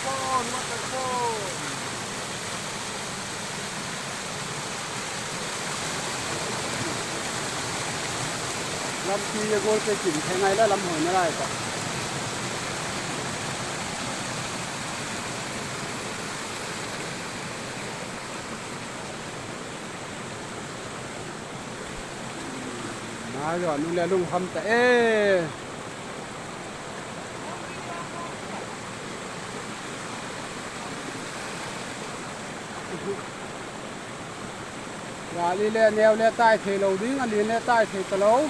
waterfall waterfall ลำทีจะโกยไปกินแค่ไงแล้วลำหอยไม่ได้ก่อนมาก่อนนู่นแหละลุงทำแต่là đi lên neo lên tai thì lầu đi ăn liền lên tai thì tờ lấu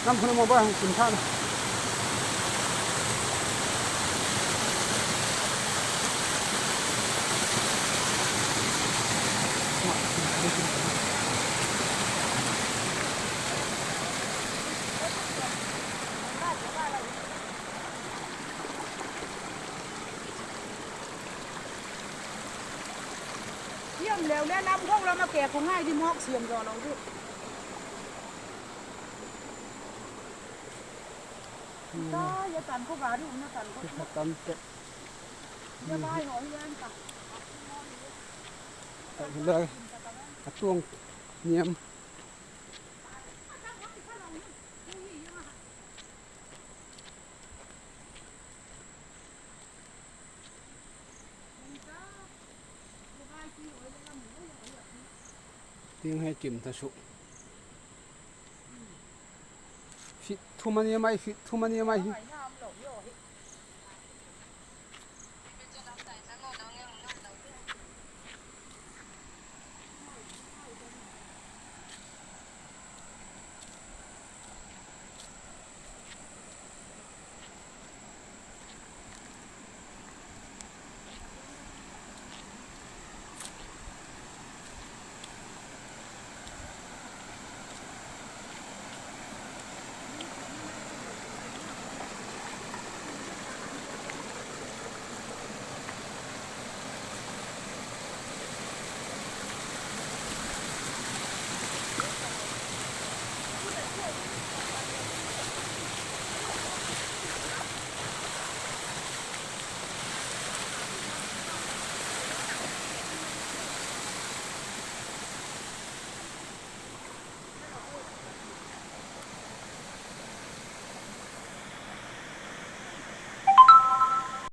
năm phần một bao hàng chín thanเร็วแล้วน้ำพวกเรามาแก่ของง่ายที่มอกเสียมรอเราด้วยก็อย่าตันเขาบาดูนะตันเขา tầm tệ อย่าบายหอยแรงตัด เลยกระตุ้งเนียมทิ้งให้จิ้มตะสุฟิตทุมันยังไม่ฟิตทุมันยังไม่